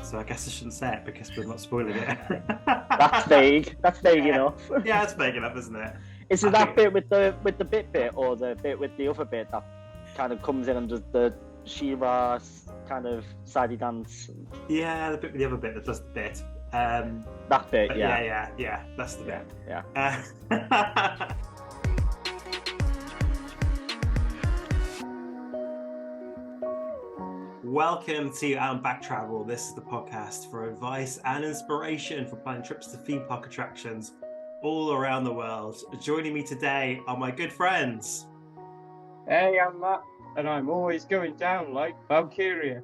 so I guess I shouldn't say it because we're not spoiling it. That's vague. That's vague enough. Yeah, it's vague enough, isn't it? Is it that bit with the bit, or the bit with the other bit that kind of comes in and does the She-Ra's kind of sidey dance? Yeah, the bit with the other bit that does the bit. That bit, yeah. Yeah, that's the bit. Yeah. Welcome to Alton Back Travel. This is the podcast for advice and inspiration for planning trips to theme park attractions all around the world. Joining me today are my good friends. Hey, I'm Matt, and I'm always going down like Valkyria.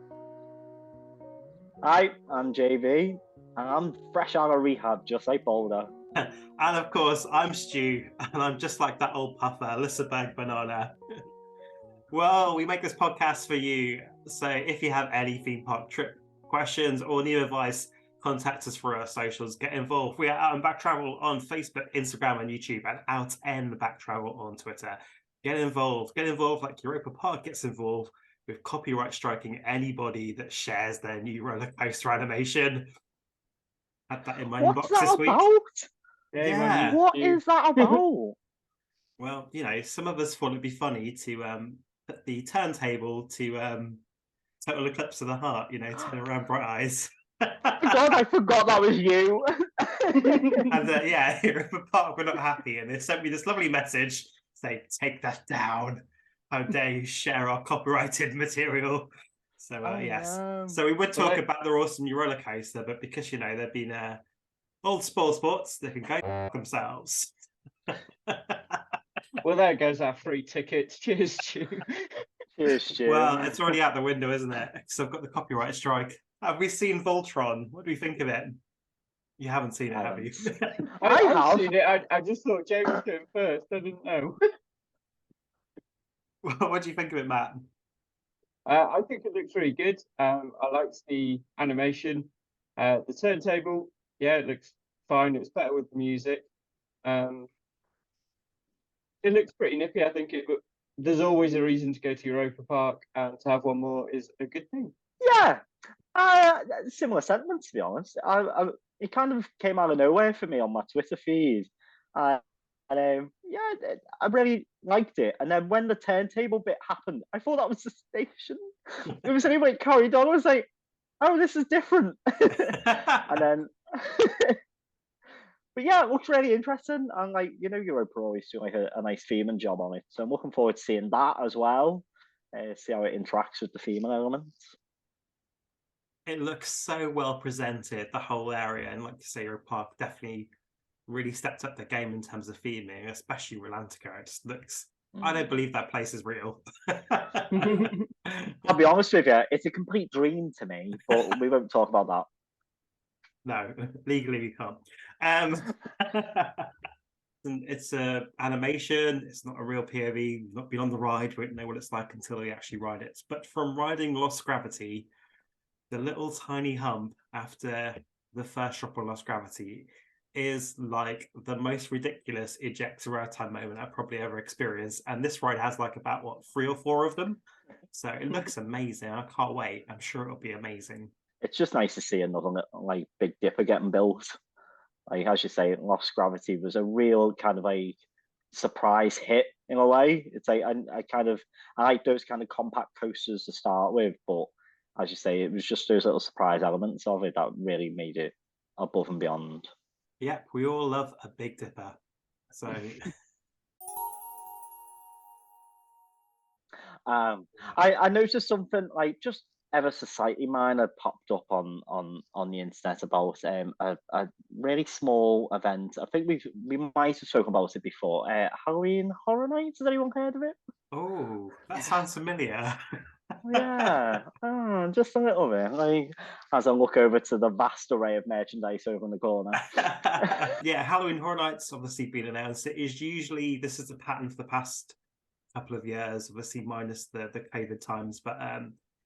Hi, I'm JaiB, and I'm fresh out of rehab, just like Boulder. And of course, I'm Stu, and I'm just like that old puffer, Liseberg banana. Well, we make this podcast for you, so if you have any theme park trip questions or new advice, contact us through our socials. Get involved. We are Alton Back Travel on Facebook, Instagram, and YouTube, and Alton Back Travel on Twitter. Get involved like Europa Park gets involved with copyright striking anybody that shares their new roller coaster animation. Had that in my inbox this week. Yeah. What is that about? Well, you know, some of us thought it'd be funny to put the turntable to Total Eclipse of the Heart, you know, turn around Bright Eyes. God, I forgot that was you. And yeah, Europa Park were not happy, and they sent me this lovely message saying, "Take that down. How dare you share our copyrighted material?" So yes, so we would talk about their awesome new roller coaster, but because you know they've been old sports, they can go themselves. Well, there goes our free tickets. Cheers, Stu. Cheers, Stu. Well, it's already out the window, isn't it? Because I've got the copyright strike. Have we seen Voltron? What do we think of it? You haven't seen it, have you? I've seen it. I just thought James was going first. I didn't know. What do you think of it, Matt? I think it looks really good. I liked the animation. The turntable, yeah, it looks fine. It's better with the music. It looks pretty nippy, I think. But there's always a reason to go to Europa Park, and to have one more is a good thing. Yeah, similar sentiments, to be honest. It kind of came out of nowhere for me on my Twitter feed. I really liked it. And then when the turntable bit happened, I thought that was the station. It was anyway, it carried on. I was like, oh, this is different. And then... But yeah, it looks really interesting, and like you know, Europa always do like a nice theming job on it. So I'm looking forward to seeing that as well. See how it interacts with the theming elements. It looks so well presented, the whole area, and like you say, Europa Park definitely really stepped up the game in terms of theming, especially Rolantica. It just looks. I don't believe that place is real. I'll be honest with you, it's a complete dream to me, but we won't talk about that. No, legally we can't. It's a animation. It's not a real POV. We've not been on the ride. We don't know what it's like until we actually ride it. But from riding Lost Gravity, the little tiny hump after the first drop of Lost Gravity is like the most ridiculous ejector airtime moment I've probably ever experienced. And this ride has like about 3 or 4 of them. So it looks amazing. I can't wait. I'm sure it'll be amazing. It's just nice to see another like Big Dipper getting built. Like as you say, Lost Gravity was a real kind of like surprise hit in a way. It's like I like those kind of compact coasters to start with, but as you say, it was just those little surprise elements of it that really made it above and beyond. Yep, we all love a Big Dipper. So I noticed something like just ever so slightly minor popped up on the internet about a really small event. I think we might have spoken about it before. Halloween Horror Nights. Has anyone heard of it? Oh, that sounds familiar. Yeah, just a little bit. Like as I look over to the vast array of merchandise over in the corner. Yeah, Halloween Horror Nights obviously been announced. It is usually this is the pattern for the past couple of years, obviously minus the COVID times, but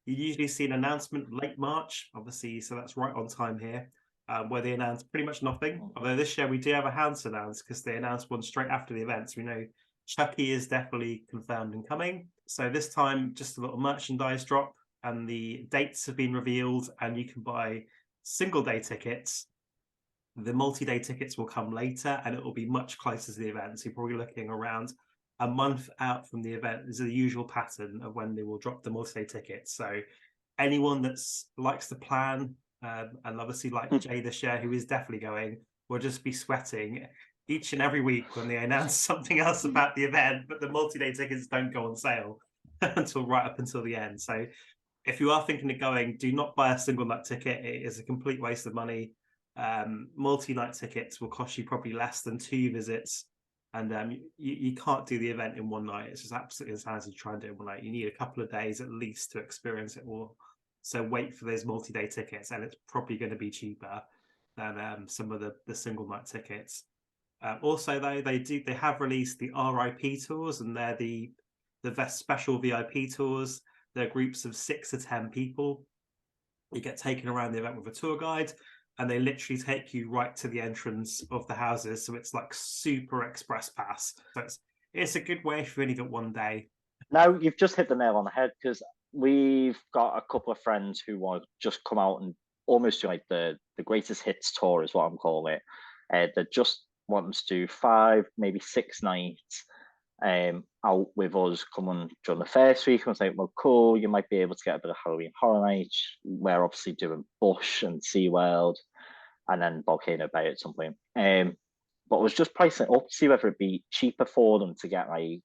you usually see an announcement late March, obviously, so that's right on time here, where they announce pretty much nothing. Although this year we do have a house announced because they announced one straight after the event. So we know Chucky is definitely confirmed and coming. So this time, just a little merchandise drop, and the dates have been revealed, and you can buy single day tickets. The multi-day tickets will come later, and it will be much closer to the event. So you're probably looking around a month out from the event is the usual pattern of when they will drop the multi-day tickets. So anyone that likes to plan, and obviously like Jay this year, who is definitely going, will just be sweating each and every week when they announce something else about the event, but the multi-day tickets don't go on sale until right up until the end. So if you are thinking of going, do not buy a single night ticket. It is a complete waste of money. Multi-night tickets will cost you probably less than 2 visits, and you can't do the event in one night. It's just absolutely insanity to try and do it in one night. You need a couple of days at least to experience it all. So wait for those multi-day tickets, and it's probably going to be cheaper than some of the single night tickets. Also, though, they have released the RIP tours, and they're the special VIP tours. They're groups of 6 to 10 people. You get taken around the event with a tour guide, and they literally take you right to the entrance of the houses. So it's like super express pass. So it's a good way if you only got one day. Now, you've just hit the nail on the head, because we've got a couple of friends who want to just come out and almost do like the greatest hits tour is what I'm calling it. They just want to do 5, maybe 6 nights out with us coming during the first week. And I was like, well, cool, you might be able to get a bit of Halloween Horror Nights. We're obviously doing Bush and SeaWorld and then Volcano Bay at some point. But I was just pricing it up to see whether it'd be cheaper for them to get like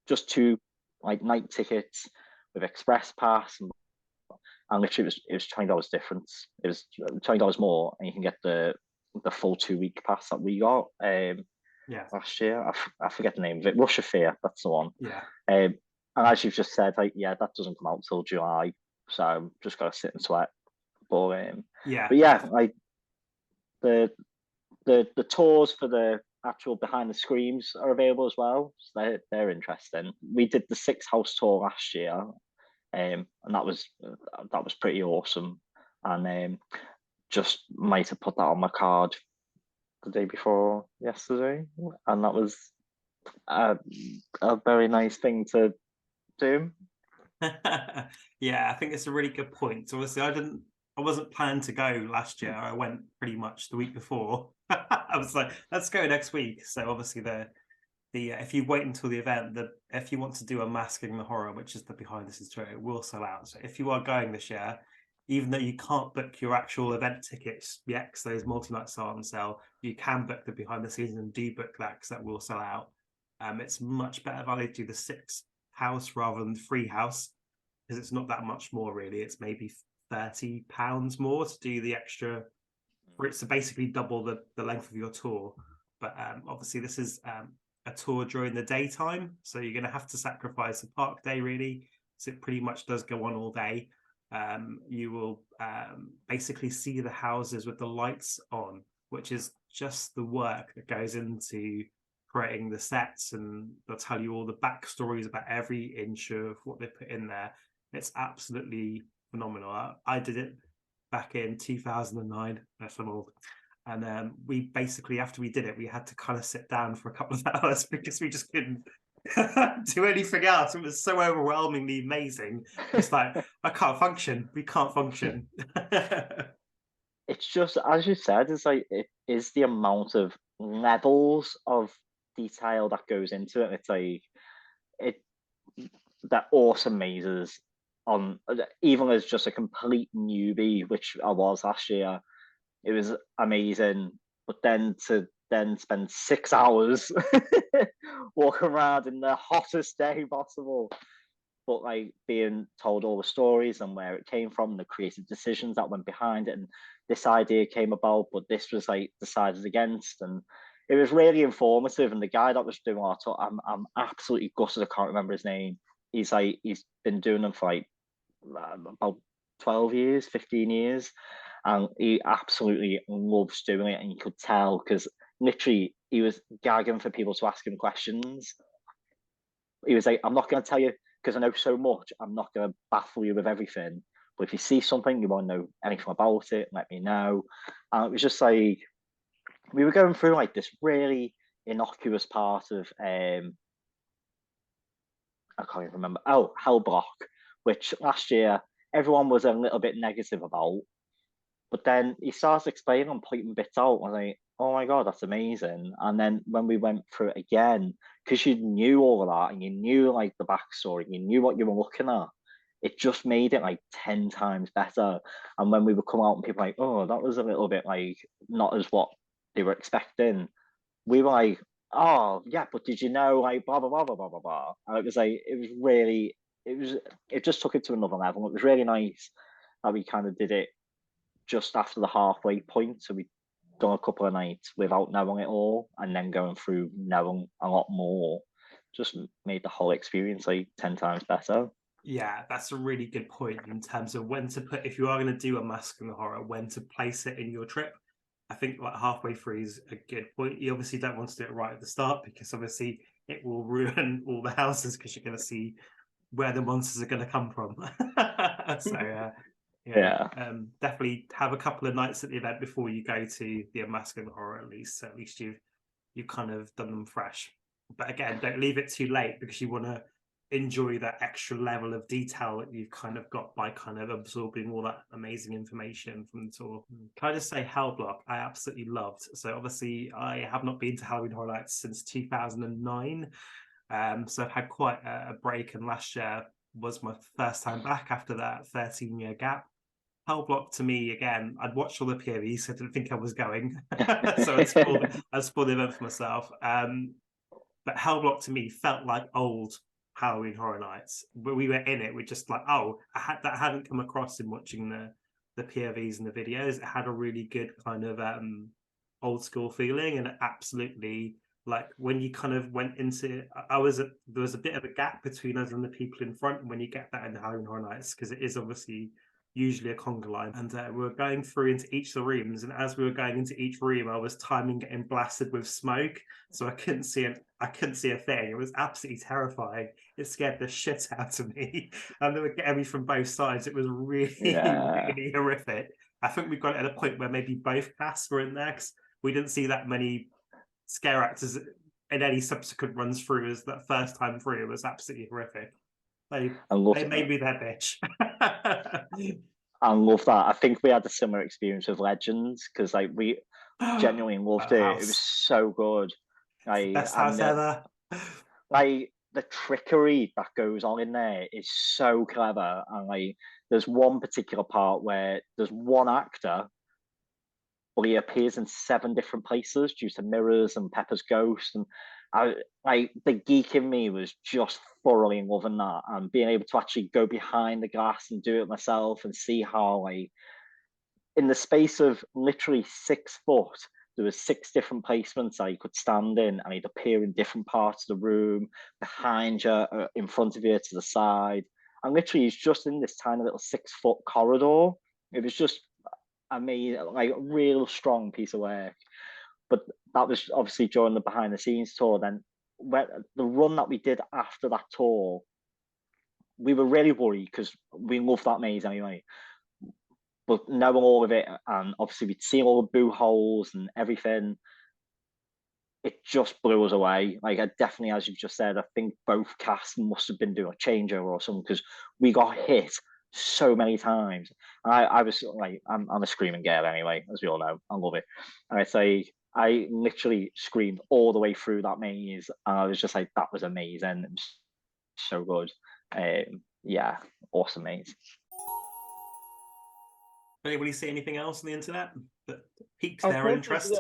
just 2 like night tickets with express pass, and literally it was $20 difference. It was $20 more, and you can get the full 2-week pass that we got last year. I forget the name of it. Rush of Fear, that's the one. And as you've just said, like, yeah, that doesn't come out till July, so I'm just gotta sit and sweat. But like the tours for the actual behind the screens are available as well, so they're interesting. We did the 6 house tour last year, and that was pretty awesome. And just might have put that on my card the day before yesterday, and that was a very nice thing to do. Yeah, I think it's a really good point. So obviously I wasn't planning to go last year. I went pretty much the week before. I was like, let's go next week. So obviously the if you wait until the event, if you want to do a Masking the Horror, which is the behind the scenes tour, it will sell out. So if you are going this year, even though you can't book your actual event tickets yet, because those multi-nights are on sale, you can book the behind the scenes and do book that, because that will sell out. It's much better value to do the 6 house rather than the 3 house, because it's not that much more really. It's maybe £30 more to do the extra, for it to basically double the length of your tour. But obviously this is a tour during the daytime, so you're going to have to sacrifice a park day really, so it pretty much does go on all day. You will basically see the houses with the lights on, which is just the work that goes into creating the sets, and they'll tell you all the backstories about every inch of what they put in there. It's absolutely phenomenal. I did it back in 2009. That's old. And we basically, after we did it, we had to kind of sit down for a couple of hours because we just couldn't do anything else. It was so overwhelmingly amazing. It's like, I can't function. We can't function. It's just, as you said, it's like, it is the amount of levels of detail that goes into it. It's like, that awesome mazes on, even as just a complete newbie, which I was last year, it was amazing. But then to spend 6 hours walking around in the hottest day possible, but like being told all the stories and where it came from, the creative decisions that went behind it, and this idea came about, but this was like decided against, and it was really informative. And the guy that was doing our tour, I'm absolutely gutted I can't remember his name. He's been doing them for like about 12 years, 15 years, and he absolutely loves doing it. And you could tell, because literally he was gagging for people to ask him questions. He was like, I'm not going to tell you because I know so much. I'm not going to baffle you with everything. But if you see something, you want to know anything about it, let me know. And it was just like, we were going through like this really innocuous part of, I can't even remember. Oh, Hellblock, which last year everyone was a little bit negative about. But then he starts explaining and pointing bits out. I was like, oh my God, that's amazing. And then when we went through it again, because you knew all of that and you knew like the backstory, you knew what you were looking at, it just made it like 10 times better. And when we would come out and people were like, oh, that was a little bit like not as what they were expecting, we were like, oh yeah, but did you know like blah blah blah blah blah blah blah. And it was like it just took it to another level. It was really nice that we kind of did it just after the halfway point. So we'd done a couple of nights without knowing it all, and then going through knowing a lot more just made the whole experience like 10 times better. Yeah, that's a really good point in terms of when to put, if you are going to do a Mask and Horror, when to place it in your trip. I think like halfway through is a good point. You obviously don't want to do it right at the start, because obviously it will ruin all the houses, because you're going to see where the monsters are going to come from. So definitely have a couple of nights at the event before you go to the Mask and Horror, at least. So at least you've kind of done them fresh. But again, don't leave it too late, because you want to enjoy that extra level of detail that you've kind of got by kind of absorbing all that amazing information from the tour. Can I just say, Hell Block, I absolutely loved. So obviously I have not been to Halloween Horror Nights since 2009. So I've had quite a break, and last year was my first time back after that 13-year gap. Hell Block, to me, again, I'd watched all the POVs, so I didn't think I was going. So I'd spoiled the event for myself. But Hell Block to me felt like old Halloween Horror Nights. But we were in it, we're just like, oh, that hadn't come across in watching the POVs and the videos. It had a really good kind of old school feeling, and absolutely, like when you kind of went into, there was a bit of a gap between us and the people in front, and when you get that in the Halloween Horror Nights, because it is obviously usually a conga line, and we were going through into each of the rooms, and as we were going into each room, I was timing getting blasted with smoke, so I couldn't see a thing. It was absolutely terrifying. It scared the shit out of me, and they were getting me from both sides. It was really really horrific. I think we got it at a point where maybe both casts were in there, because we didn't see that many scare actors in any subsequent runs through. As that first time through, it was absolutely horrific. They made me their bitch. I love that. I think we had a similar experience with Legends, because like we genuinely loved it. House. It was so good. Best house ever. Like the trickery that goes on in there is so clever. And like there's one particular part where there's one actor, but he appears in 7 different places due to mirrors and Pepper's ghost. And the geek in me was just thoroughly loving that, and being able to actually go behind the glass and do it myself and see how like in the space of literally 6 foot, there was 6 different placements that you could stand in, and he'd appear in different parts of the room, behind you, in front of you, to the side. And literally he's just in this tiny little 6 foot corridor. It was just amazing, like a real strong piece of work. But that was obviously during the behind the scenes tour. Then when the run that we did after that tour, we were really worried, because we loved that maze anyway. But knowing all of it, and obviously we'd seen all the boo holes and everything, it just blew us away. Like I definitely, as you've just said, I think both casts must have been doing a changeover or something, because we got hit so many times. I was like, I'm a screaming girl anyway, as we all know. I love it. And I literally screamed all the way through that maze, and I was just like, that was amazing. It was so good. Yeah, awesome maze. Anybody see anything else on the internet that piques their interest?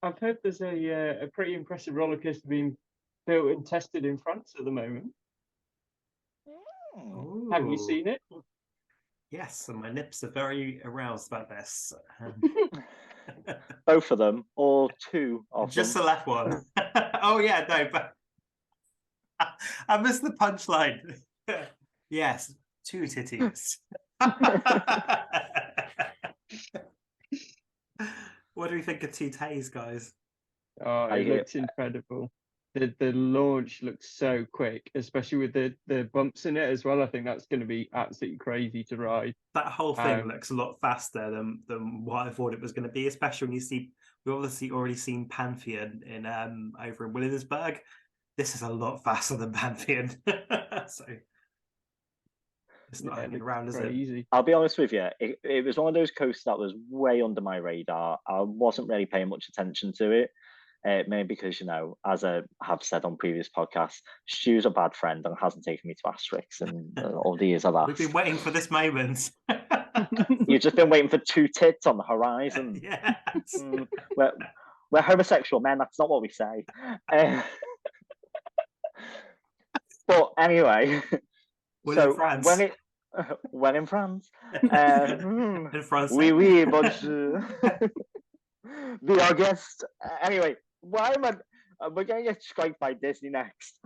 I've heard there's a pretty impressive roller coaster being built and tested in France at the moment. Ooh. Have you seen it? Yes, and my nips are very aroused about this. Both of them, or 2 of Just them? the left one. Oh yeah, no, but I missed the punchline. Yes, 2 titties. What do we think of Toutatis, guys? Oh, it looks incredible. The launch looks so quick, especially with the bumps in it as well. I think that's going to be absolutely crazy to ride. That whole thing looks a lot faster than what I thought it was going to be, especially when you see, we've obviously already seen Pantheon in over in Liseberg. This is a lot faster than Pantheon. So It's not hanging looks around, is it? crazy. I'll be honest with you, it was one of those coasters that was way under my radar. I wasn't really paying much attention to it. Maybe because, as I have said on previous podcasts, Stu's a bad friend and hasn't taken me to Asterix and all the years I've asked. We've been waiting for this moment. You've just been waiting for two tits on the horizon. Yes. We're homosexual men, that's not what we say. But anyway, We're in France. When in France. In France. Oui, bonjour. Be our guest. Anyway, why am I? We're going to get striked by Disney next.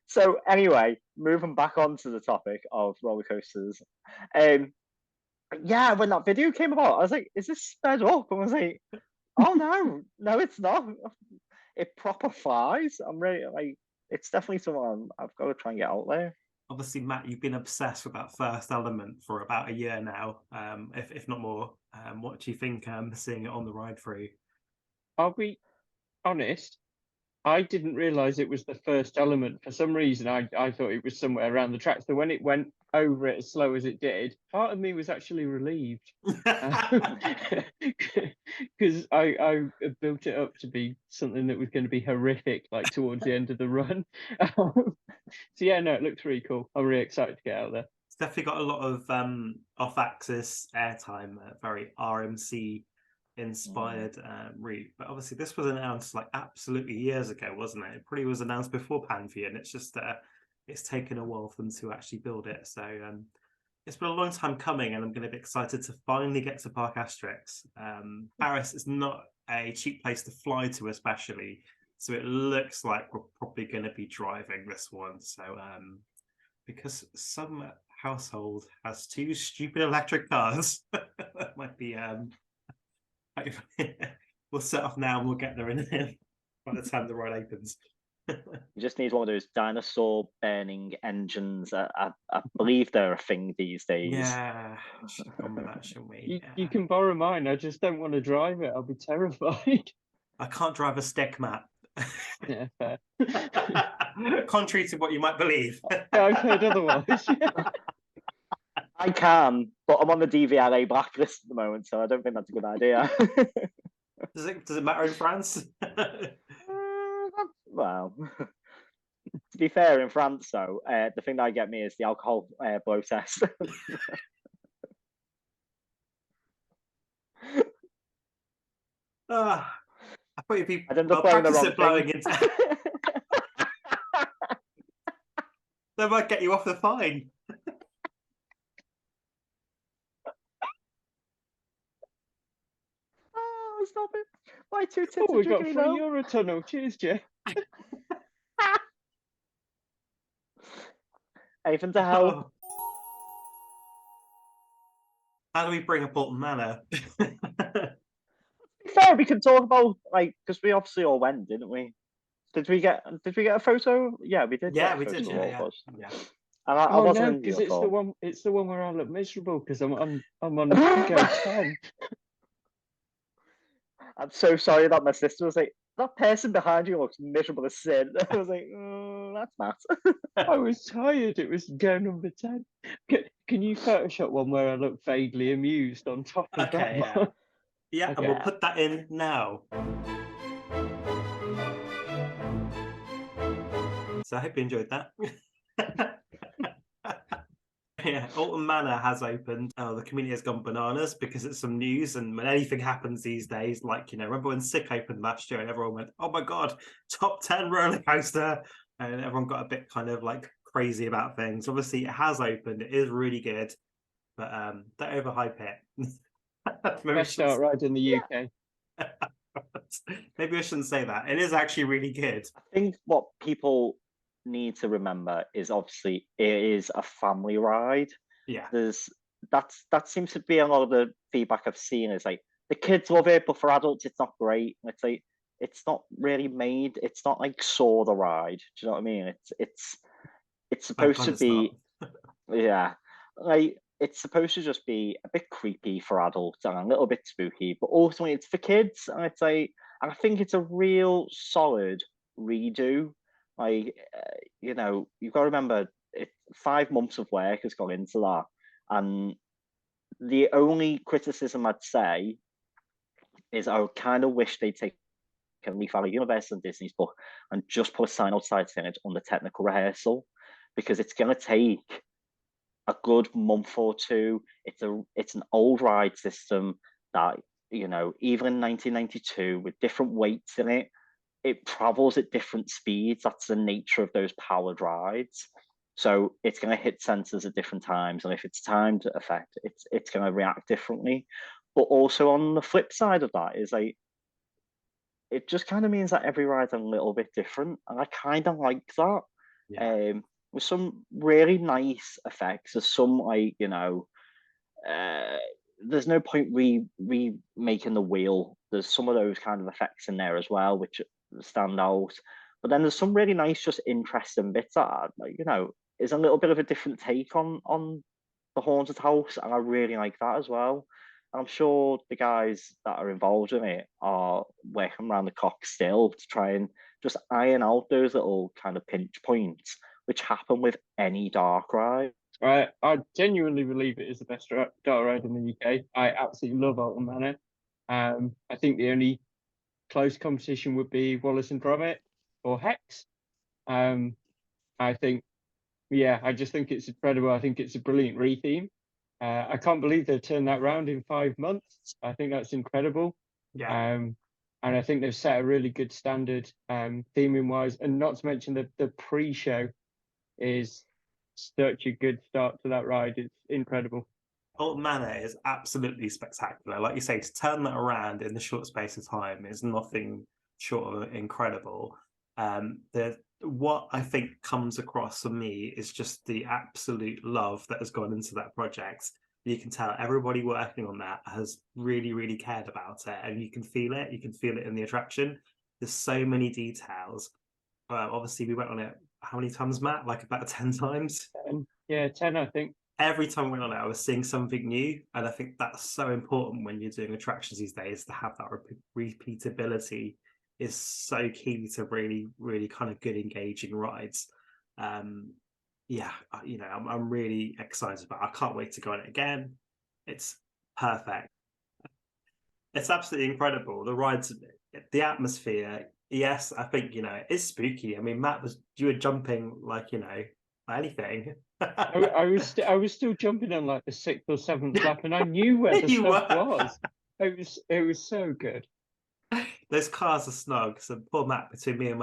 So anyway, moving back onto the topic of roller coasters. Yeah, when that video came about, I was like, "Is this sped up?" And I was like, "Oh no, it's not. It proper flies." I'm really like, it's definitely someone I've got to try and get out there. Obviously, Matt, you've been obsessed with that first element for about a year now, if not more. What do you think seeing it on the ride through? I'll be honest, I didn't realise it was the first element. For some reason, I thought it was somewhere around the track. So when it went over it as slow as it did, part of me was actually relieved. Because I built it up to be something that was going to be horrific, like towards the end of the run. So yeah, no, it looks really cool. I'm really excited to get out there. It's definitely got a lot of off-axis airtime, very RMC inspired route. But obviously, this was announced like absolutely years ago, wasn't it? It probably was announced before Panfee, and it's just it's taken a while for them to actually build it. So it's been a long time coming, and I'm going to be excited to finally get to Parc Astérix. Paris is not a cheap place to fly to, especially. So it looks like we're probably going to be driving this one. So because some household has two stupid electric cars, that might be we'll set off now and we'll get there in by the time the ride opens. You just need one of those dinosaur burning engines. I believe they're a thing these days. Yeah, should have gone with that, shouldn't we? You can borrow mine. I just don't want to drive it. I'll be terrified. I can't drive a stick, Matt. Yeah, fair. Contrary to what you might believe. I've heard otherwise. I can, but I'm on the DVLA blacklist at the moment, so I don't think that's a good idea. Does it matter in France? Well, to be fair, in France, though, the thing that get me is the alcohol blow test. I thought you'd be blowing into. That might get you off the fine. Oh, stop it! My two tits. Oh, we got free Eurotunnel. Cheers, Jay. Anything to help? Oh. How do we bring up Alton Manor? Fair, we can talk about because we obviously all went, didn't we? Did we get a photo? Yeah, we did. Yeah, we did. Yeah. And I wasn't because it's the one. It's the one where I look miserable because I'm on go 10. I'm so sorry that my sister was like, that person behind you looks miserable as sin. I was like, that's Matt. I was tired. It was go number 10. Can you Photoshop one where I look vaguely amused on top of that? Yeah. Yeah, okay. And we'll put that in now. So I hope you enjoyed that. Yeah, Alton Manor has opened. The community has gone bananas because it's some news, and when anything happens these days, like, remember when Sick opened last year and everyone went, oh my God, top 10 roller coaster, and everyone got a bit kind of like crazy about things. Obviously it has opened, it is really good, but don't overhype it. Best start ride in the UK. Maybe I shouldn't say that. It is actually really good. I think what people need to remember is obviously it is a family ride. Yeah. That seems to be a lot of the feedback I've seen is like the kids love it, but for adults it's not great. It's like it's not really made. It's not like Saw the ride. Do you know what I mean? It's supposed to be yeah, like it's supposed to just be a bit creepy for adults and a little bit spooky, but ultimately it's for kids. And it's like, and I think it's a real solid redo. Like you know, you've got to remember, 5 months of work has gone into that. And the only criticism I'd say is I kind of wish they'd take a leaf out of Universal and Disney's book and just put a sign outside saying it's under technical rehearsal, because it's going to take a good month or two. It's an old ride system that, you know, even in 1992 with different weights in it, it travels at different speeds. That's the nature of those powered rides. So it's going to hit sensors at different times, and if it's timed effect, it's going to react differently. But also on the flip side of that is like, it just kind of means that every ride's a little bit different, and I kind of like that. Yeah. With some really nice effects. There's some, like, you know, there's no point remaking the wheel. There's some of those kind of effects in there as well, which stand out. But then there's some really nice, just interesting bits that are, like, you know, is a little bit of a different take on the Haunted House, and I really like that as well. And I'm sure the guys that are involved in it are working around the clock still to try and just iron out those little kind of pinch points which happen with any dark ride. I genuinely believe it is the best dark ride in the UK. I absolutely love Alton Manor. I think the only close competition would be Wallace and Gromit or Hex. I think, yeah, I just think it's incredible. I think it's a brilliant retheme. I can't believe they've turned that round in 5 months. I think that's incredible. Yeah. And I think they've set a really good standard, theming wise, and not to mention the pre-show is such a good start to that ride. It's incredible. Alton Manor is absolutely spectacular. Like you say, to turn that around in the short space of time is nothing short of incredible. What I think comes across for me is just the absolute love that has gone into that project. You can tell everybody working on that has really, really cared about it, and you can feel it. You can feel it in the attraction. There's so many details. Obviously, we went on it how many times, Matt? Like about 10 times? 10, I think. Every time I went on it, I was seeing something new. And I think that's so important when you're doing attractions these days, to have that repeatability is so key to really, really kind of good, engaging rides. Yeah, you know, I'm really excited about it. I can't wait to go on it again. It's perfect. It's absolutely incredible. The rides, the atmosphere. Yes, I think, you know, it's spooky. I mean, Matt, you were jumping like, you know, anything. I was still jumping on like the 6th or 7th lap, and I knew where the stuff was. It was so good. Those cars are snug. So poor Matt, between me and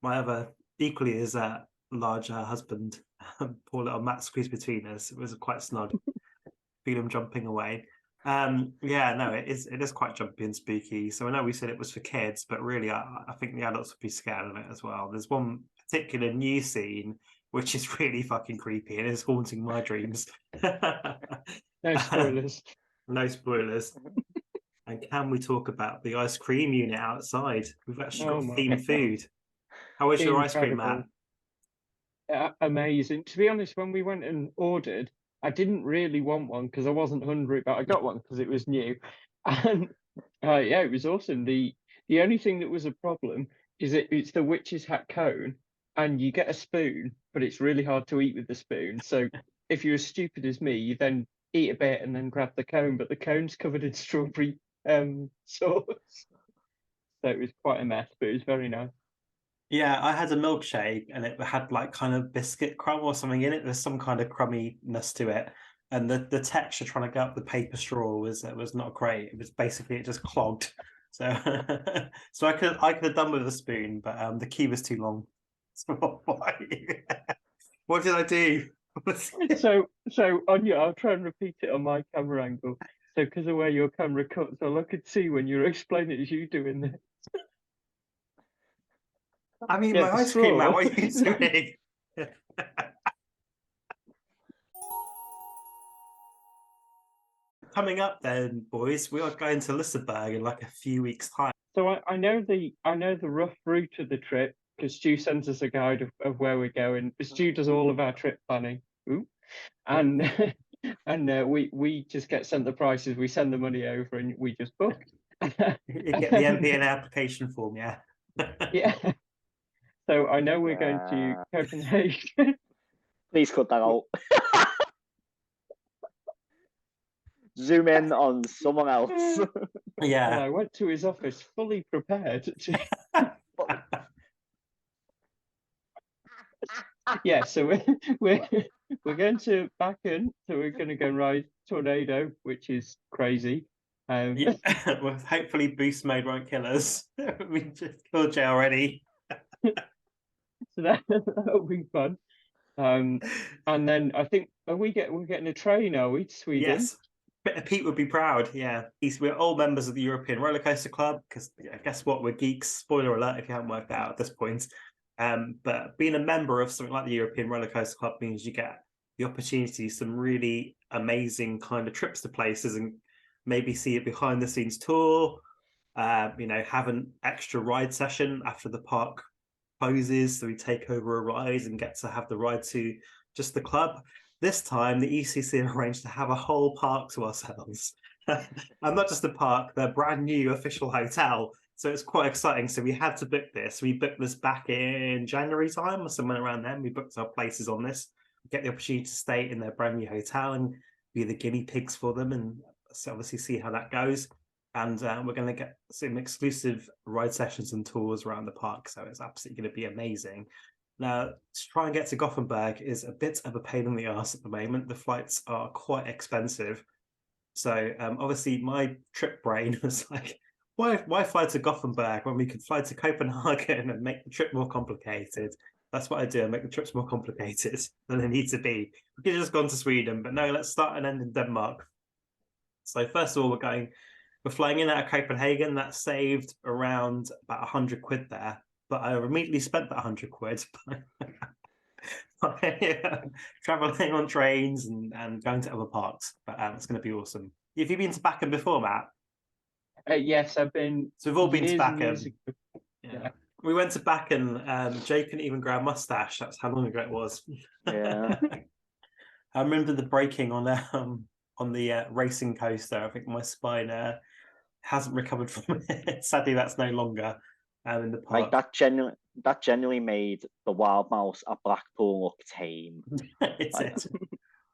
my other equally as large husband, poor little Matt squeezed between us. It was quite snug. Feel him jumping away. Yeah, no, it is quite jumpy and spooky. So I know we said it was for kids, but really I think the adults would be scared of it as well. There's one particular new scene which is really fucking creepy and is haunting my dreams. No spoilers. No spoilers. And can we talk about the ice cream unit outside? We've actually got themed food. How was your ice cream, Matt? Amazing. To be honest, when we went and ordered, I didn't really want one because I wasn't hungry, but I got one because it was new. And yeah, it was awesome. The only thing that was a problem is it's the witch's hat cone, and you get a spoon, but it's really hard to eat with the spoon. So if you're as stupid as me, you then eat a bit and then grab the cone, but the cone's covered in strawberry sauce. So it was quite a mess, but it was very nice. Yeah, I had a milkshake and it had like kind of biscuit crumb or something in it. There's some kind of crumminess to it. And the texture trying to go up the paper straw was not great. It was basically, it just clogged. So so I could have done with a spoon, but the key was too long. So what did I do? So I'll try and repeat it on my camera angle. So because of where your camera cuts, all I could see when you were explaining it is you doing this. I mean, my ice cream, Matt, what are you doing? Coming up then, boys, we are going to Liseberg in like a few weeks' time. So I know the rough route of the trip because Stu sends us a guide of where we're going. Stu does all of our trip planning. Ooh. And we just get sent the prices, we send the money over, and we just book. You get the MPN application form, yeah. Yeah. So I know we're going to Copenhagen. Please cut that out. Zoom in on someone else. And Yeah. I went to his office fully prepared to. Yeah, so we're going to Bakken, so we're going to go ride Tornado, which is crazy. Yeah. Well, hopefully boost mode won't kill us. We just killed Jay already. So that'll be fun. And then I think we're getting a train, are we, to Sweden? Yes. Pete would be proud. Yeah. We're all members of the European Roller Coaster Club because guess what? We're geeks. Spoiler alert if you haven't worked out at this point. But being a member of something like the European Roller Coaster Club means you get the opportunity, some really amazing kind of trips to places and maybe see a behind the scenes tour, have an extra ride session after the park closes. So we take over a ride and get to have the ride to just the club. This time, the ECC arranged to have a whole park to ourselves. And not just the park, their brand new official hotel. So it's quite exciting. So we had to book this. We booked this back in January time or somewhere around then. We booked our places on this, get the opportunity to stay in their brand new hotel and be the guinea pigs for them and so obviously see how that goes. And we're going to get some exclusive ride sessions and tours around the park. So it's absolutely going to be amazing. Now, to try and get to Gothenburg is a bit of a pain in the arse at the moment. The flights are quite expensive. So obviously my trip brain was like, why fly to Gothenburg when we could fly to Copenhagen and make the trip more complicated? That's what I do. I make the trips more complicated than they need to be. We could have just gone to Sweden, but no, let's start and end in Denmark. So first of all, we're flying in out of Copenhagen. That saved around about 100 quid there. But I immediately spent that 100 quid traveling on trains and going to other parks. But it's going to be awesome. Have you been to Bakken before, Matt? Yes, I've been. So we've all been to years Bakken. Yeah. We went to Bakken. Jay couldn't even grow a mustache. That's how long ago it was. Yeah. I remember the braking on the racing coaster. I think my spine hasn't recovered from it. Sadly, that's no longer in the park. Like that genuinely made the Wild Mouse at Blackpool look tame. It.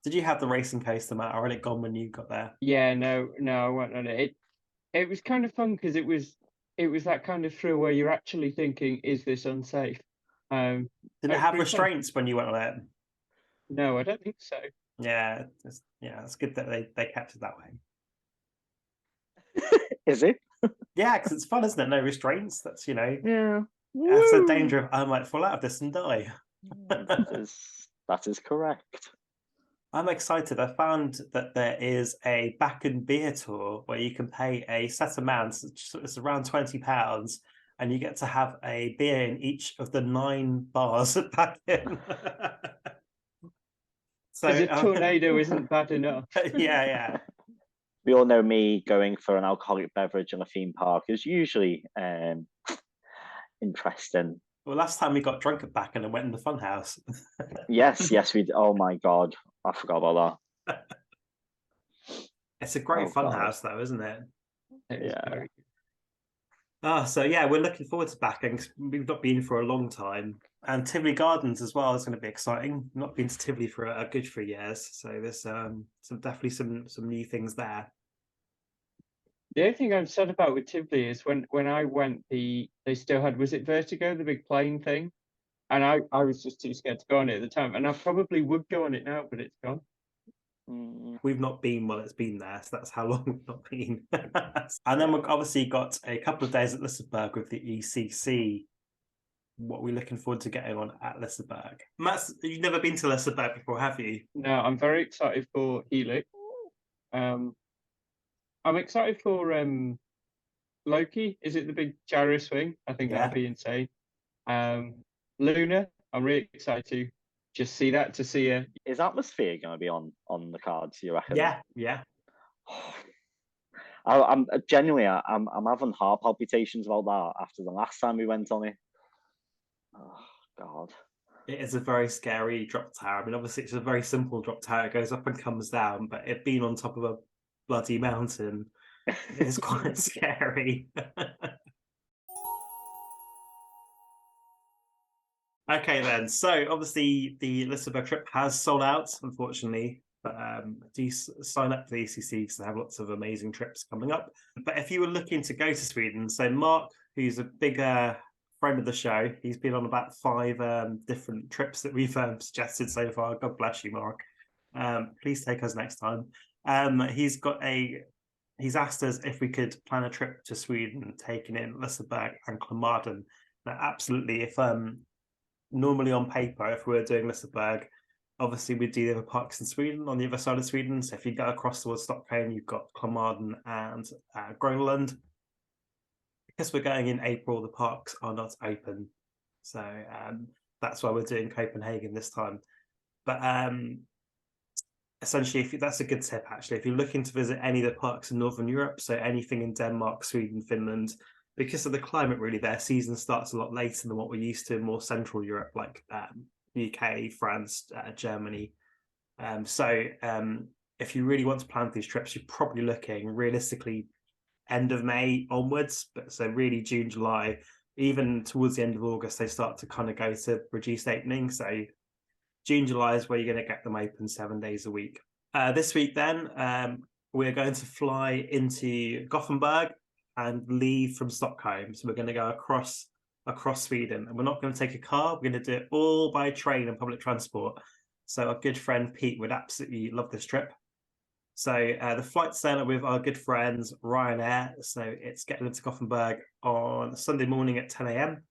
Did you have the racing coaster, Matt, or had it gone when you got there? Yeah, no, I went on it. It was kind of fun because it was that kind of thrill where you're actually thinking, is this unsafe? Did it have restraints when you went on it? No, I don't think so. Yeah, it's good that they kept it that way. Is it? Yeah, because it's fun, isn't it? No restraints. That's Yeah. That's the danger of I might fall out of this and die. That is correct. I'm excited. I found that there is a Bakken beer tour where you can pay a set amount. It's around £20, and you get to have a beer in each of the 9 bars at Bakken. So a tornado isn't bad enough. Yeah. We all know me going for an alcoholic beverage in a theme park is usually interesting. Well, last time we got drunk at Bakken and went in the funhouse. yes, we did. Oh my God, I forgot about that. It's a great funhouse, though, isn't it? Yeah. So yeah, we're looking forward to Bakken. We've not been for a long time. And Tivoli Gardens as well is going to be exciting. Not been to Tivoli for a good 3 years, so there's definitely some new things there. The only thing I'm sad about with Tivoli is when I went, they still had, was it Vertigo, the big plane thing? And I was just too scared to go on it at the time. And I probably would go on it now, but it's gone. We've not been while it's been there, so that's how long we've not been. And then we've obviously got a couple of days at Liseberg with the ECC. What we're looking forward to getting on at Liseberg. Matt, you've never been to Liseberg before, have you? No, I'm very excited for Helix. I'm excited for Loki. Is it the big gyro swing? I think that'll be insane. Luna, I'm really excited to just see that, to see her. Is Atmosphere going to be on the cards, you reckon? Yeah. I'm genuinely, I'm having heart palpitations about that after the last time we went on it. Oh God. It is a very scary drop tower. I mean, obviously it's a very simple drop tower. It goes up and comes down, but it being on top of a bloody mountain is quite scary. Okay then. So obviously the Liseberg trip has sold out, unfortunately. But do sign up for the ECC because they have lots of amazing trips coming up. But if you were looking to go to Sweden, so Mark, who's a big friend of the show, he's been on about 5 different trips that we've suggested so far. God bless you, Mark. Please take us next time. He's asked us if we could plan a trip to Sweden, taking in Liseberg and Klamarden. Now, absolutely, if normally on paper, if we were doing Liseberg, obviously we'd do the other parks in Sweden on the other side of Sweden. So if you go across towards Stockholm, you've got Klamarden and Groenland. Because we're going in April, the parks are not open. So that's why we're doing Copenhagen this time. But essentially, that's a good tip, actually. If you're looking to visit any of the parks in Northern Europe, so anything in Denmark, Sweden, Finland, because of the climate, really, their season starts a lot later than what we're used to in more Central Europe, like UK, France, Germany. So if you really want to plan these trips, you're probably looking realistically end of May onwards. But so really June, July, even towards the end of August, they start to kind of go to reduced opening. So June, July is where you're going to get them open 7 days a week. This week, then, we're going to fly into Gothenburg and leave from Stockholm. So we're going to go across Sweden, and we're not going to take a car. We're going to do it all by train and public transport. So our good friend Pete would absolutely love this trip. So the flight's then with our good friends Ryanair. So it's getting into Gothenburg on Sunday morning at 10 a.m.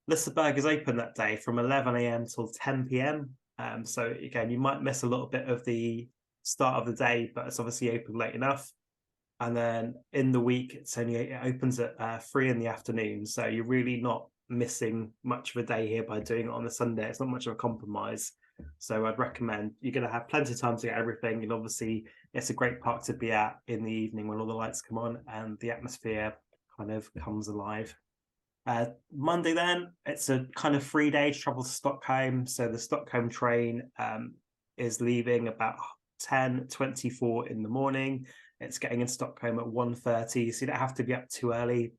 Liseberg is open that day from 11 a.m. till 10 p.m. So again, you might miss a little bit of the start of the day, but it's obviously open late enough. And then in the week, it opens at 3 in the afternoon. So you're really not missing much of a day here by doing it on a Sunday. It's not much of a compromise. So I'd recommend you're going to have plenty of time to get everything. And obviously, it's a great park to be at in the evening when all the lights come on and the atmosphere kind of comes alive. Monday, then, it's a kind of 3-day travel to Stockholm. So the Stockholm train is leaving about 10:24 in the morning. It's getting in Stockholm at 1:30, so you don't have to be up too early.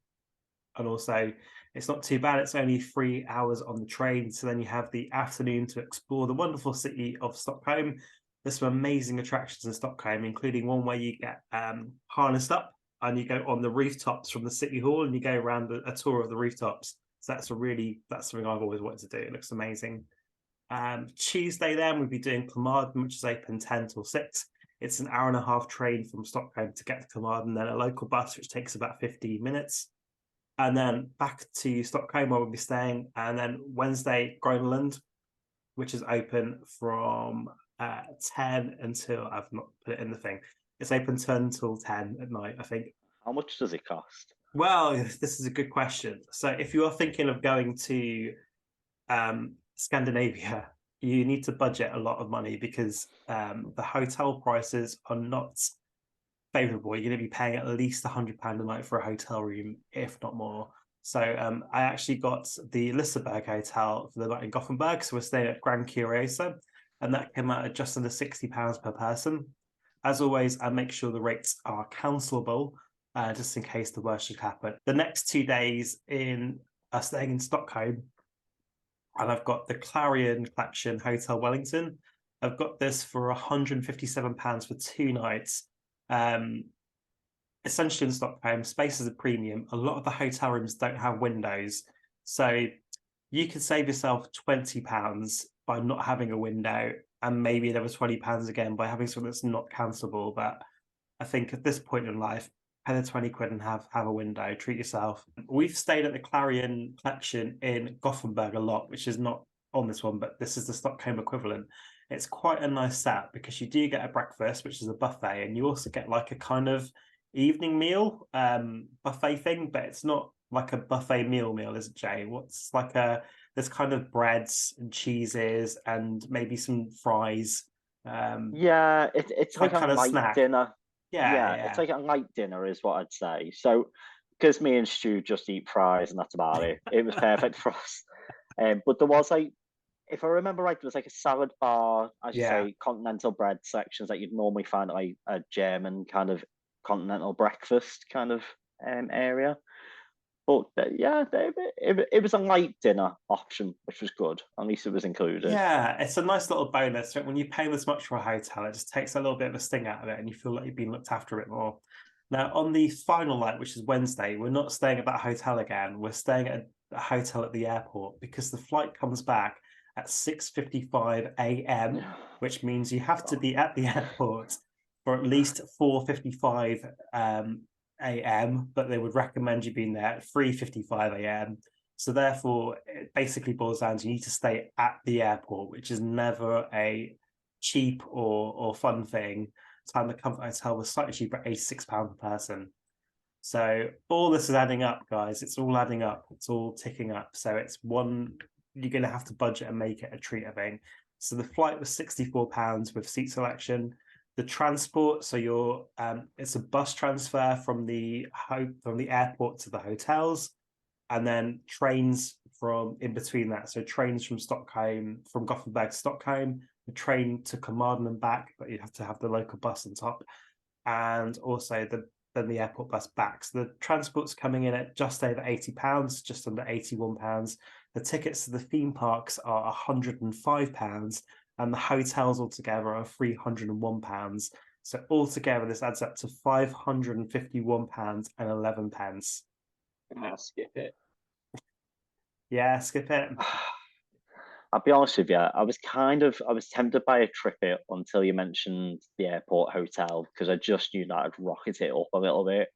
And also, it's not too bad. It's only 3 hours on the train. So then you have the afternoon to explore the wonderful city of Stockholm. There's some amazing attractions in Stockholm, including one where you get harnessed up and you go on the rooftops from the city hall and you go around a tour of the rooftops. So that's something I've always wanted to do. It looks amazing. Tuesday, then, we'll be doing Klamarden, which is open 10 till 6. It's an hour and a half train from Stockholm to get to Klamarden, then a local bus, which takes about 15 minutes. And then back to Stockholm, where we'll be staying. And then Wednesday, Groenland, which is open from 10 until, I've not put it in the thing. It's open 10 till 10 at night, I think. How much does it cost? Well, this is a good question. So if you are thinking of going to Scandinavia, you need to budget a lot of money because the hotel prices are not favorable. You're going to be paying at least £100 a night for a hotel room, if not more. So I actually got the Liseberg hotel for the night in Gothenburg. So we're staying at Grand Curiosa, and that came out at just under £60 per person. As always, I make sure the rates are cancelable, just in case the worst should happen. The next 2 days are staying in Stockholm, and I've got the Clarion Collection Hotel Wellington. I've got this for £157 for 2 nights. Essentially in Stockholm, space is a premium. A lot of the hotel rooms don't have windows. So you could save yourself £20 by not having a window, and maybe another £20 again by having something that's not cancelable. But I think at this point in life, pay the 20 quid and have a window, treat yourself. We've stayed at the Clarion Collection in Gothenburg a lot, which is not on this one, but this is the Stockholm equivalent. It's quite a nice setup because you do get a breakfast, which is a buffet, and you also get like a kind of evening meal buffet thing, but it's not like a buffet meal, is it, Jay? What's like there's kind of breads and cheeses and maybe some fries. Yeah, it's like a light snack. dinner. Yeah, it's like a light dinner is what I'd say. So because me and Stu just eat fries and that's about it, it was perfect for us. But there was if I remember right, there was like a salad bar, as you say, continental bread sections that you'd normally find at like a German kind of continental breakfast kind of area. But yeah, it was a light dinner option, which was good. At least it was included. Yeah, it's a nice little bonus. When you pay this much for a hotel, it just takes a little bit of a sting out of it, and you feel like you've been looked after a bit more. Now, on the final night, which is Wednesday, we're not staying at that hotel again. We're staying at a hotel at the airport because the flight comes back at 6:55 a.m., which means you have to be at the airport for at least 4:55 a.m., but they would recommend you being there at 3:55 a.m. So therefore, it basically boils down to you need to stay at the airport, which is never a cheap or fun thing. Time the Comfort Hotel was slightly cheaper at £86 per person. So all this is adding up, guys. It's all adding up. It's all ticking up. So it's one, you're going to have to budget and make it a treat, I think. So the flight was £64 with seat selection. The transport, so it's a bus transfer from the airport to the hotels, and then trains from in between that. So trains from Gothenburg to Stockholm, the train to Copenhagen and back, but you have to have the local bus on top, and also then the airport bus back. So the transport's coming in at just over £80, just under £81. The tickets to the theme parks are £105, and the hotels altogether are £301. So altogether, this adds up to £551.11. Skip it. Yeah, skip it. I'll be honest with you, I was tempted by a trip here until you mentioned the airport hotel, because I just knew that I'd rocket it up a little bit.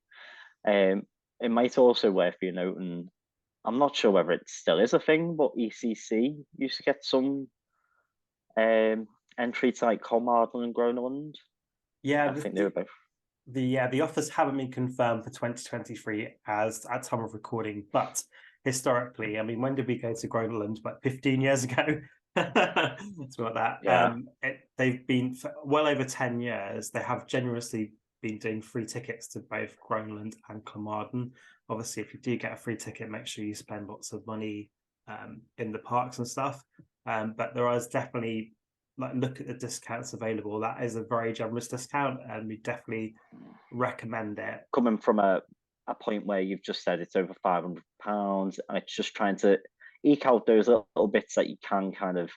It might also worth you noting, I'm not sure whether it still is a thing, but ECC used to get some entry to like Copenhagen and Groenland. Yeah, I think they were both. The offers haven't been confirmed for 2023 as at time of recording, but historically, I mean, when did we go to Groenland? Like 15 years ago? It's about that. Yeah. They've been for well over 10 years. They have generously been doing free tickets to both Groenland and Copenhagen. Obviously, if you do get a free ticket, make sure you spend lots of money in the parks and stuff. But there is definitely, like, look at the discounts available. That is a very generous discount, and we definitely recommend it. Coming from a point where you've just said it's over £500, and it's just trying to eke out those little bits that you can kind of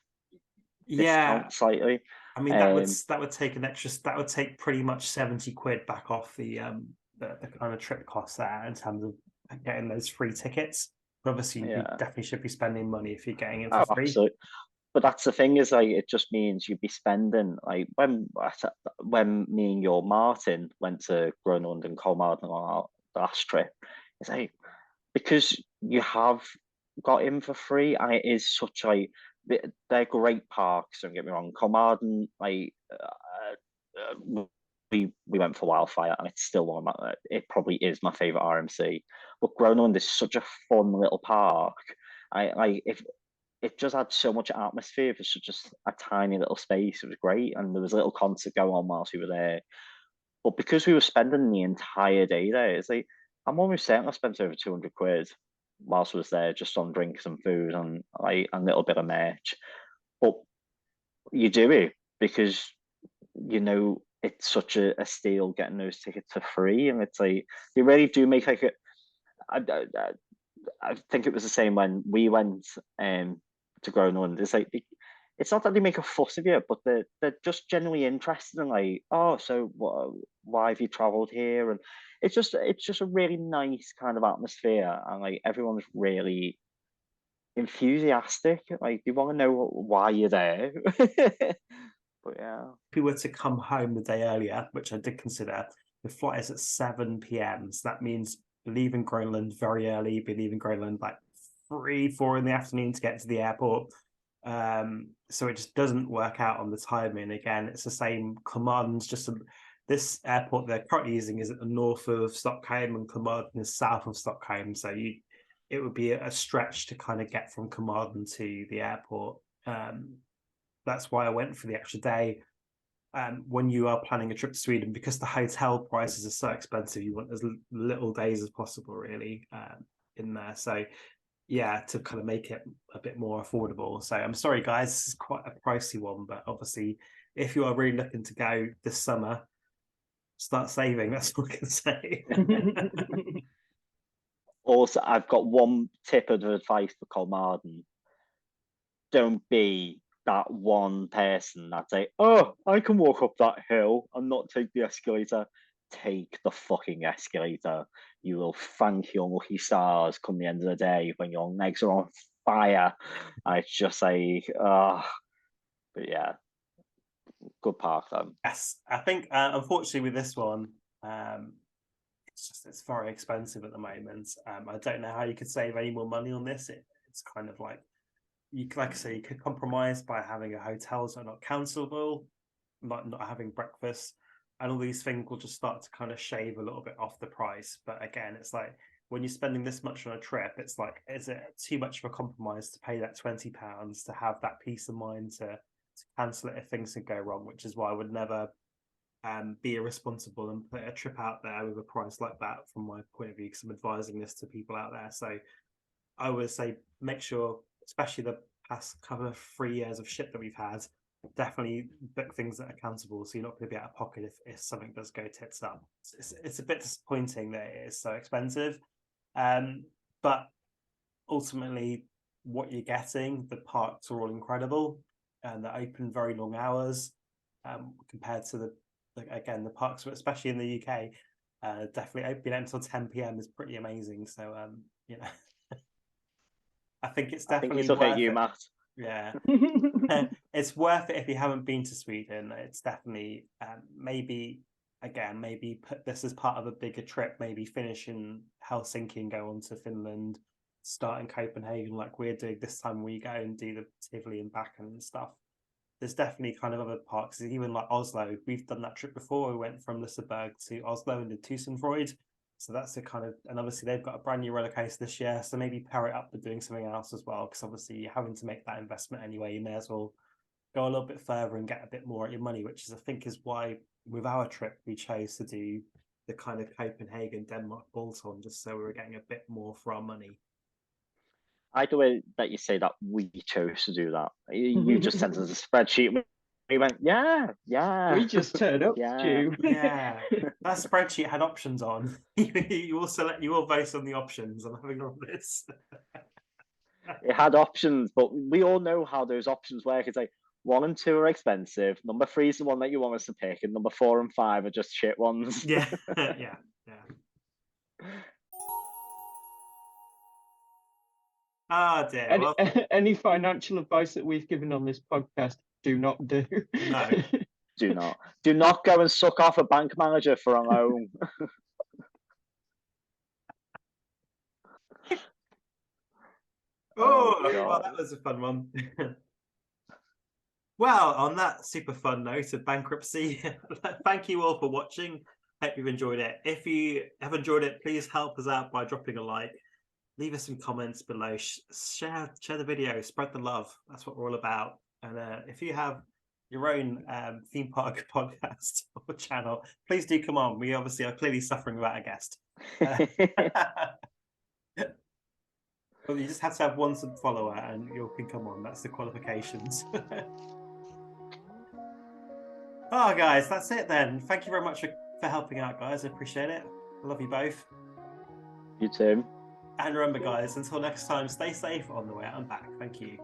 discount slightly. I mean, that would take an extra. That would take pretty much £70 back off the kind of trip cost there in terms of getting those free tickets. But obviously, you definitely should be spending money if you're getting it for free. Absolutely. But that's the thing, is like, it just means you'd be spending, like, when me and your Martin went to Groenland and Copenhagen on our last trip, it's like, because you have got in for free, and it is such like, they're great parks, don't get me wrong. Copenhagen, like, we went for Wildfire, and it's still one of my, it probably is my favorite RMC. But Groenland is such a fun little park. If it just had so much atmosphere for such a tiny little space. It was great, and there was a little concert going on whilst we were there. But because we were spending the entire day there, it's like, I'm almost certain I spent over £200 whilst I was there, just on drinks and food and like a little bit of merch. But you do it because you know it's such a steal getting those tickets for free, and it's like, they really do make like a. I think it was the same when we went to Groenland. It's like, it's not that they make a fuss of you, but they're just genuinely interested in, like, oh, so why have you travelled here? And it's just a really nice kind of atmosphere, and like, everyone's really enthusiastic. Like, they want to know why you're there. But yeah, if we were to come home the day earlier, which I did consider, the flight is at 7 p.m. So that means leaving Groenland very early, be leaving Groenland like 3-4 in the afternoon to get to the airport. So it just doesn't work out on the timing. Again, it's the same. Copenhagen's just this airport they're currently using is at the north of Stockholm, and Copenhagen is south of Stockholm. So it would be a stretch to kind of get from Copenhagen to the airport. That's why I went for the extra day. When you are planning a trip to Sweden, because the hotel prices are so expensive, you want as little days as possible, really, in there. So, yeah, to kind of make it a bit more affordable. So I'm sorry, guys, this is quite a pricey one, but obviously, if you are really looking to go this summer, start saving. That's what I can say. Also, I've got one tip of advice for Colmarden. Don't be that one person that say, "Oh, I can walk up that hill and not take the escalator." Take the fucking escalator. You will thank your lucky stars come the end of the day when your legs are on fire. And it's just like, but yeah, good park though. Yes, I think unfortunately with this one, it's very expensive at the moment. I don't know how you could save any more money on this. It's kind of like like I say, you could compromise by having a hotels that are not cancelable, not having breakfast, and all these things will just start to kind of shave a little bit off the price. But again, it's like when you're spending this much on a trip, it's like, is it too much of a compromise to pay that £20 to have that peace of mind to cancel it if things could go wrong? Which is why I would never be irresponsible and put a trip out there with a price like that from my point of view, because I'm advising this to people out there. So I would say make sure, especially the past couple of 3 years of shit that we've had, definitely book things that are countable, so you're not going to be out of pocket if something does go tits up. It's a bit disappointing that it is so expensive, but ultimately what you're getting, the parks are all incredible and they're open very long hours compared to the parks, especially in the UK, definitely open until 10 p.m. is pretty amazing. So I think it's definitely worth you, it. Matt. Yeah. It's worth it if you haven't been to Sweden. It's definitely maybe put this as part of a bigger trip, maybe finish in Helsinki and go on to Finland, start in Copenhagen like we're doing this time. We go and do the Tivoli and Bakken and stuff. There's definitely kind of other parks, even like Oslo. We've done that trip before. We went from Liseberg to Oslo and did Tusenfreude. So that's a kind of, and obviously they've got a brand new roller coaster this year. So maybe pair it up with doing something else as well, because obviously you're having to make that investment anyway. You may as well go a little bit further and get a bit more at your money, which is, I think, is why with our trip we chose to do the kind of Copenhagen, Denmark, Voltron, just so we were getting a bit more for our money. I like the way that you say that we chose to do that. You just sent us a spreadsheet. We went, yeah. We just turned up, Stu. Yeah. That spreadsheet had options on. You all based on the options. I'm having all this. It had options, but we all know how those options work. It's like 1 and 2 are expensive. Number 3 is the one that you want us to pick, and number 4 and 5 are just shit ones. Yeah. Oh dear. Any financial advice that we've given on this podcast, do not do. No. Do not go and suck off a bank manager for a loan. Well, that was a fun one. Well, on that super fun note of bankruptcy, thank you all for watching. Hope you've enjoyed it. If you have enjoyed it, please help us out by dropping a like. Leave us some comments below. Share the video. Spread the love. That's what we're all about. And if you have your own theme park podcast or channel, please do come on. We obviously are clearly suffering without a guest. Well, you just have to have one follower and you can come on. That's the qualifications. Oh, guys, that's it then. Thank you very much for helping out, guys. I appreciate it. I love you both. You too. And remember, guys, until next time, stay safe on the way out and back. Thank you.